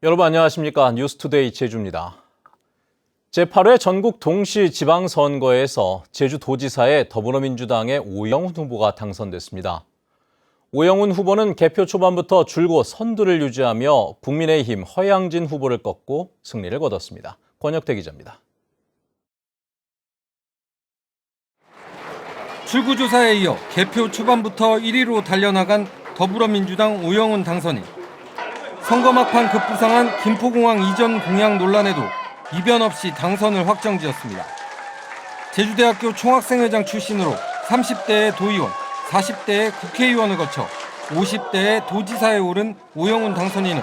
여러분 안녕하십니까? 뉴스투데이 제주입니다. 제8회 전국 동시 지방선거에서 제주도지사에 더불어민주당의 오영훈 후보가 당선됐습니다. 오영훈 후보는 개표 초반부터 줄곧 선두를 유지하며 국민의힘 허양진 후보를 꺾고 승리를 거뒀습니다. 권혁태 기자입니다. 출구조사에 이어 개표 초반부터 1위로 달려나간 더불어민주당 오영훈 당선인. 선거 막판 급부상한 김포공항 이전 공약 논란에도 이변 없이 당선을 확정지었습니다. 제주대학교 총학생회장 출신으로 30대의 도의원, 40대의 국회의원을 거쳐 50대의 도지사에 오른 오영훈 당선인은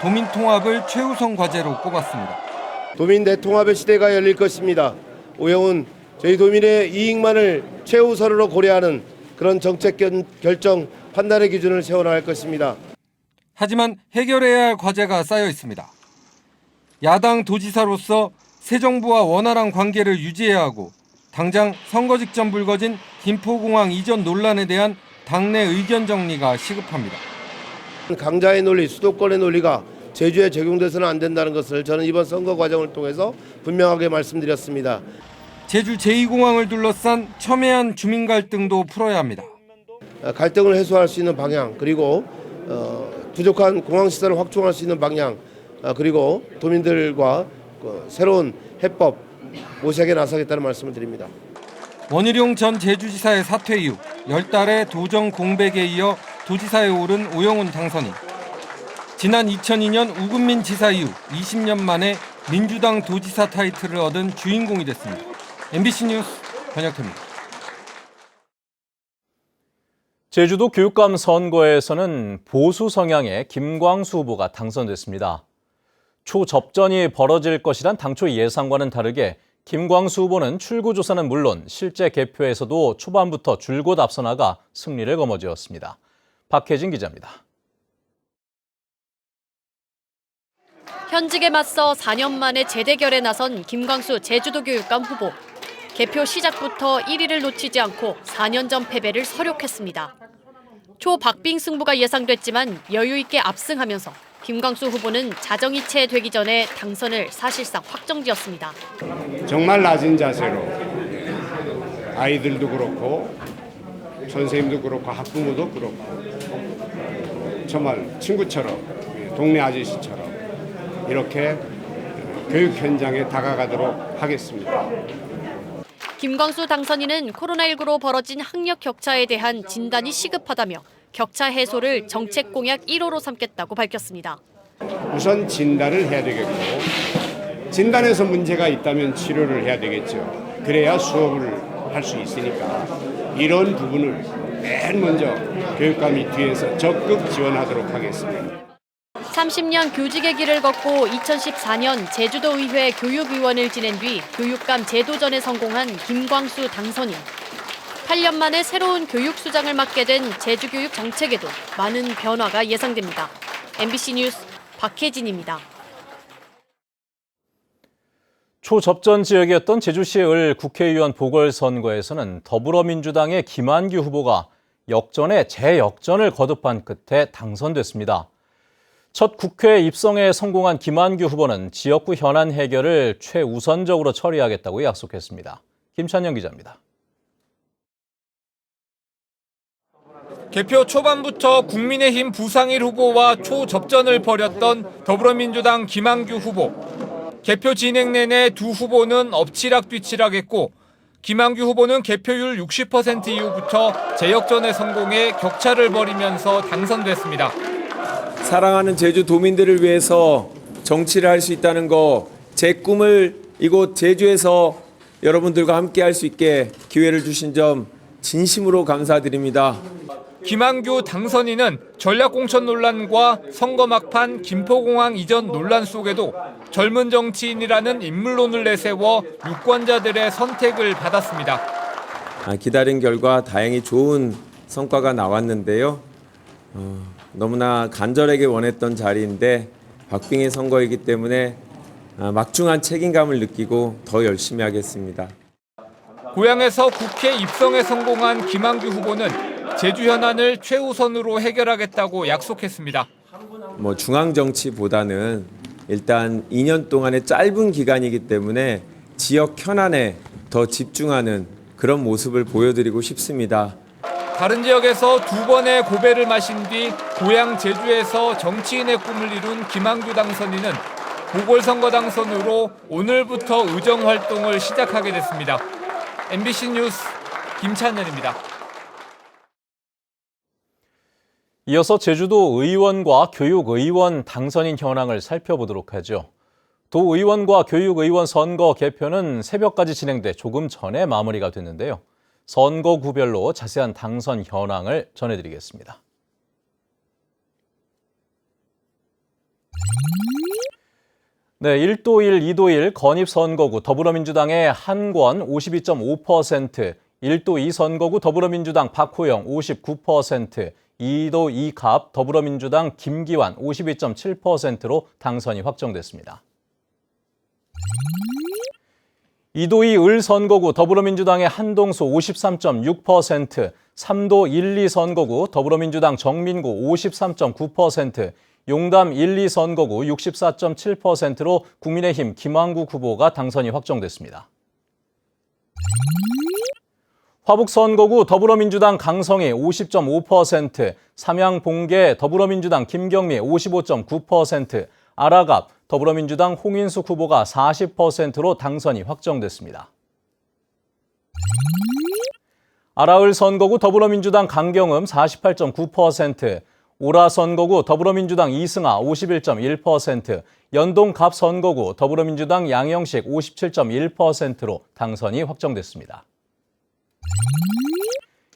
도민 통합을 최우선 과제로 꼽았습니다. 도민 대통합의 시대가 열릴 것입니다. 오영훈, 저희 도민의 이익만을 최우선으로 고려하는 그런 정책 결정 판단의 기준을 세워나갈 것입니다. 하지만 해결해야 할 과제가 쌓여 있습니다. 야당 도지사로서 새 정부와 원활한 관계를 유지해야 하고 당장 선거 직전 불거진 김포공항 이전 논란에 대한 당내 의견 정리가 시급합니다. 강자의 논리, 수도권의 논리가 제주에 적용돼서는 안 된다는 것을 저는 이번 선거 과정을 통해서 분명하게 말씀드렸습니다. 제주 제2공항을 둘러싼 첨예한 주민 갈등도 풀어야 합니다. 갈등을 해소할 수 있는 방향, 그리고 부족한 공항시설을 확충할 수 있는 방향, 그리고 도민들과 새로운 해법 모색에 나서겠다는 말씀을 드립니다. 원희룡 전 제주지사의 사퇴 이후 10달의 도정 공백에 이어 도지사에 오른 오영훈 당선인. 지난 2002년 우금민 지사 이후 20년 만에 민주당 도지사 타이틀을 얻은 주인공이 됐습니다. MBC 뉴스 권혁태입니다. 제주도 교육감 선거에서는 보수 성향의 김광수 후보가 당선됐습니다. 초접전이 벌어질 것이란 당초 예상과는 다르게 김광수 후보는 출구조사는 물론 실제 개표에서도 초반부터 줄곧 앞서 나가 승리를 거머쥐었습니다. 박혜진 기자입니다. 현직에 맞서 4년 만에 재대결에 나선 김광수 제주도 교육감 후보. 개표 시작부터 1위를 놓치지 않고 4년 전 패배를 서력했습니다. 초박빙 승부가 예상됐지만 여유 있게 압승하면서 김광수 후보는 자정이체 되기 전에 당선을 사실상 확정지었습니다. 정말 낮은 자세로 아이들도 그렇고 선생님도 그렇고 학부모도 그렇고 정말 친구처럼 동네 아저씨처럼 이렇게 교육 현장에 다가가도록 하겠습니다. 김광수 당선인은 코로나19로 벌어진 학력 격차에 대한 진단이 시급하다며 격차 해소를 정책 공약 1호로 삼겠다고 밝혔습니다. 우선 진단을 해야 되겠고 진단에서 문제가 있다면 치료를 해야 되겠죠. 그래야 수업을 할 수 있으니까 이런 부분을 맨 먼저 교육감이 뒤에서 적극 지원하도록 하겠습니다. 30년 교직의 길을 걷고 2014년 제주도의회 교육위원을 지낸 뒤 교육감 재도전에 성공한 김광수 당선인. 8년 만에 새로운 교육수장을 맡게 된 제주교육 정책에도 많은 변화가 예상됩니다. MBC 뉴스 박혜진입니다. 초접전 지역이었던 제주시의 을 국회의원 보궐선거에서는 더불어민주당의 김한규 후보가 역전에 재역전을 거듭한 끝에 당선됐습니다. 첫 국회 입성에 성공한 김한규 후보는 지역구 현안 해결을 최우선적으로 처리하겠다고 약속했습니다. 김찬영 기자입니다. 개표 초반부터 국민의힘 부상일 후보와 초접전을 벌였던 더불어민주당 김한규 후보. 개표 진행 내내 두 후보는 엎치락뒤치락했고 김한규 후보는 개표율 60% 이후부터 재역전에 성공해 격차를 벌이면서 당선됐습니다. 사랑하는 제주 도민들을 위해서 정치를 할 수 있다는 거, 제 꿈을 이곳 제주에서 여러분들과 함께 할 수 있게 기회를 주신 점 진심으로 감사드립니다. 김한규 당선인은 전략공천 논란과 선거 막판 김포공항 이전 논란 속에도 젊은 정치인이라는 인물론을 내세워 유권자들의 선택을 받았습니다. 기다린 결과 다행히 좋은 성과가 나왔는데요. 너무나 간절하게 원했던 자리인데 박빙의 선거이기 때문에 막중한 책임감을 느끼고 더 열심히 하겠습니다. 고향에서 국회 입성에 성공한 김한규 후보는 제주 현안을 최우선으로 해결하겠다고 약속했습니다. 뭐 중앙 정치보다는 일단 2년 동안의 짧은 기간이기 때문에 지역 현안에 더 집중하는 그런 모습을 보여드리고 싶습니다. 다른 지역에서 2번의 고배를 마신 뒤 고향 제주에서 정치인의 꿈을 이룬 김한규 당선인은 보궐선거 당선으로 오늘부터 의정 활동을 시작하게 됐습니다. MBC 뉴스 김찬현입니다. 이어서 제주도 의원과 교육의원 당선인 현황을 살펴보도록 하죠. 도의원과 교육의원 선거 개표는 새벽까지 진행돼 조금 전에 마무리가 됐는데요. 선거구별로 자세한 당선 현황을 전해드리겠습니다. 네, 1도 1, 2도 1 건입선거구 더불어민주당의 한권 52.5%, 1도 2 선거구 더불어민주당 박호영 59%, 2도 2갑 더불어민주당 김기환 52.7%로 당선이 확정됐습니다. 2도 2 을 선거구 더불어민주당의 한동수 53.6%, 3도 1, 2 선거구 더불어민주당 정민구 53.9%, 용담 1, 2 선거구 64.7%로 국민의힘 김한국 후보가 당선이 확정됐습니다. 화북 선거구 더불어민주당 강성희 50.5%, 삼양 봉계 더불어민주당 김경미 55.9%, 아라갑 더불어민주당 홍인숙 후보가 40%로 당선이 확정됐습니다. 아라을 선거구 더불어민주당 강경음 48.9%, 오라 선거구 더불어민주당 이승아 51.1%, 연동갑 선거구 더불어민주당 양영식 57.1%로 당선이 확정됐습니다.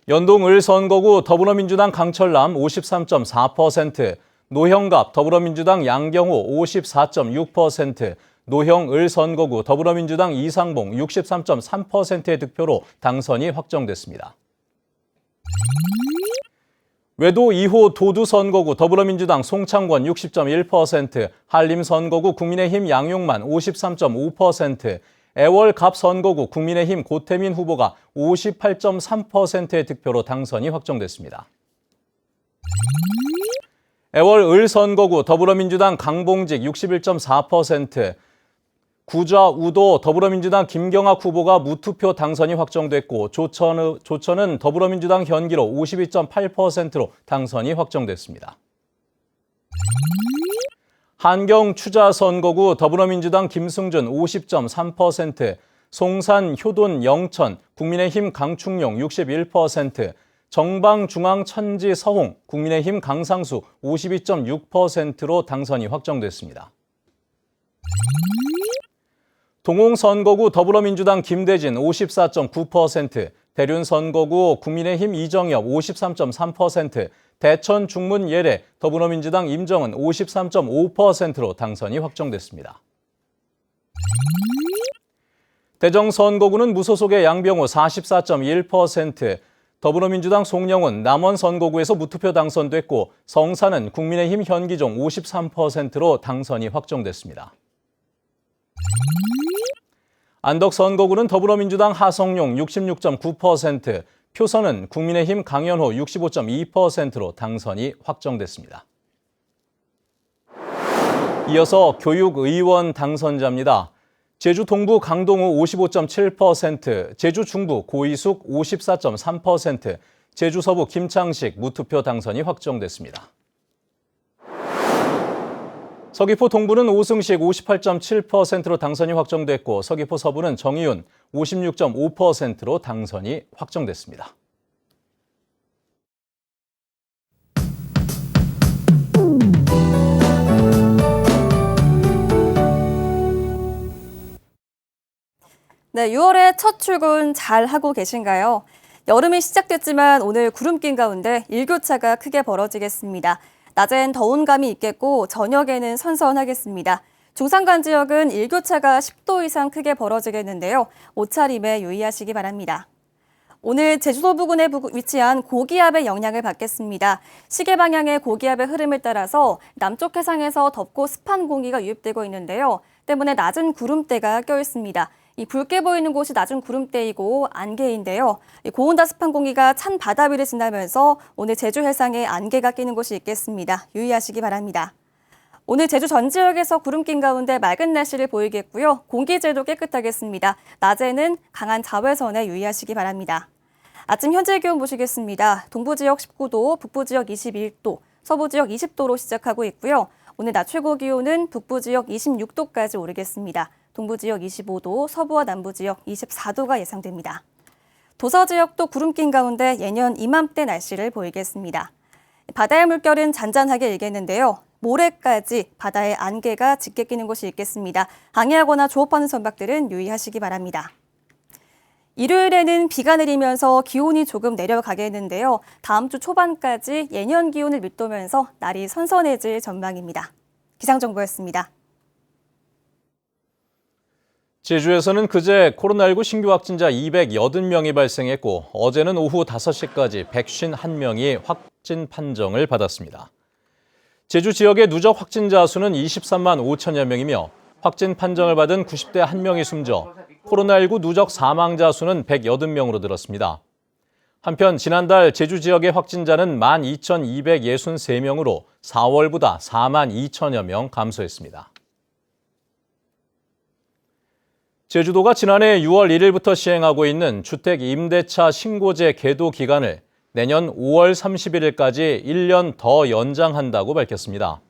연동을 선거구 더불어민주당 강철남 53.4%, 노형갑 더불어민주당 양경호 54.6%, 노형을 선거구 더불어민주당 이상봉 63.3%의 득표로 당선이 확정됐습니다. 외도 2호 도두 선거구 더불어민주당 송창권 60.1%, 한림 선거구 국민의힘 양용만 53.5%, 애월갑 선거구 국민의힘 고태민 후보가 58.3%의 득표로 당선이 확정됐습니다. 애월을 선거구 더불어민주당 강봉직 61.4%, 구좌우도 더불어민주당 김경학 후보가 무투표 당선이 확정됐고 조천은 더불어민주당 현기로 52.8%로 당선이 확정됐습니다. 한경 추자 선거구 더불어민주당 김승준 50.3%, 송산 효돈 영천 국민의힘 강충용 61%, 정방 중앙 천지 서홍 국민의힘 강상수 52.6%로 당선이 확정됐습니다. 동홍 선거구 더불어민주당 김대진 54.9%, 대륜 선거구 국민의힘 이정엽 53.3%, 대천 중문 예래 더불어민주당 임정은 53.5%로 당선이 확정됐습니다. 대정 선거구는 무소속의 양병호 44.1%, 더불어민주당 송영훈 남원 선거구에서 무투표 당선됐고 성산은 국민의힘 현기종 53%로 당선이 확정됐습니다. 안덕 선거구는 더불어민주당 하성룡 66.9%, 표선은 국민의힘 강연호 65.2%로 당선이 확정됐습니다. 이어서 교육의원 당선자입니다. 제주 동부 강동우 55.7%, 제주 중부 고이숙 54.3%, 제주 서부 김창식 무투표 당선이 확정됐습니다. 서귀포 동부는 오승식 58.7%로 당선이 확정됐고 서귀포 서부는 정의윤 56.5%로 당선이 확정됐습니다. 네, 6월의 첫 출근 잘 하고 계신가요? 여름이 시작됐지만 오늘 구름 낀 가운데 일교차가 크게 벌어지겠습니다. 낮엔 더운 감이 있겠고 저녁에는 선선하겠습니다. 중산간 지역은 일교차가 10도 이상 크게 벌어지겠는데요. 옷차림에 유의하시기 바랍니다. 오늘 제주도 부근에 위치한 고기압의 영향을 받겠습니다. 시계 방향의 고기압의 흐름을 따라서 남쪽 해상에서 덥고 습한 공기가 유입되고 있는데요. 때문에 낮은 구름대가 껴 있습니다. 이 붉게 보이는 곳이 낮은 구름대이고 안개인데요. 이 고온다습한 공기가 찬 바다 위를 지나면서 오늘 제주 해상에 안개가 끼는 곳이 있겠습니다. 유의하시기 바랍니다. 오늘 제주 전 지역에서 구름 낀 가운데 맑은 날씨를 보이겠고요. 공기질도 깨끗하겠습니다. 낮에는 강한 자외선에 유의하시기 바랍니다. 아침 현재 기온 보시겠습니다. 동부 지역 19도, 북부 지역 21도, 서부 지역 20도로 시작하고 있고요. 오늘 낮 최고 기온은 북부 지역 26도까지 오르겠습니다. 동부 지역 25도, 서부와 남부 지역 24도가 예상됩니다. 도서 지역도 구름 낀 가운데 예년 이맘때 날씨를 보이겠습니다. 바다의 물결은 잔잔하게 일겠는데요. 모레까지 바다에 안개가 짙게 끼는 곳이 있겠습니다. 항해하거나 조업하는 선박들은 유의하시기 바랍니다. 일요일에는 비가 내리면서 기온이 조금 내려가겠는데요. 다음 주 초반까지 예년 기온을 밑도면서 날이 선선해질 전망입니다. 기상정보였습니다. 제주에서는 그제 코로나19 신규 확진자 280명이 발생했고 어제는 오후 5시까지 151명이 확진 판정을 받았습니다. 제주 지역의 누적 확진자 수는 23만 5천여 명이며 확진 판정을 받은 90대 1명이 숨져 코로나19 누적 사망자 수는 180명으로 늘었습니다. 한편 지난달 제주 지역의 확진자는 12,263명으로 4월보다 4만 2천여 명 감소했습니다. 제주도가 지난해 6월 1일부터 시행하고 있는 주택 임대차 신고제 계도 기간을 내년 5월 31일까지 1년 더 연장한다고 밝혔습니다.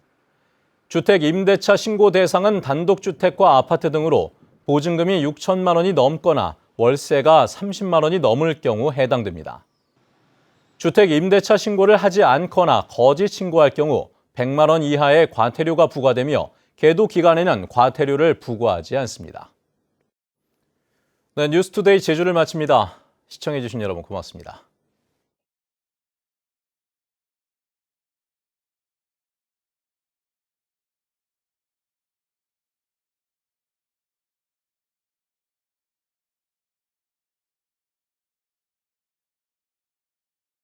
주택 임대차 신고 대상은 단독주택과 아파트 등으로 보증금이 6천만 원이 넘거나 월세가 30만 원이 넘을 경우 해당됩니다. 주택 임대차 신고를 하지 않거나 거짓 신고할 경우 100만 원 이하의 과태료가 부과되며 계도 기간에는 과태료를 부과하지 않습니다. 네, 뉴스투데이 제주를 마칩니다. 시청해주신 여러분 고맙습니다.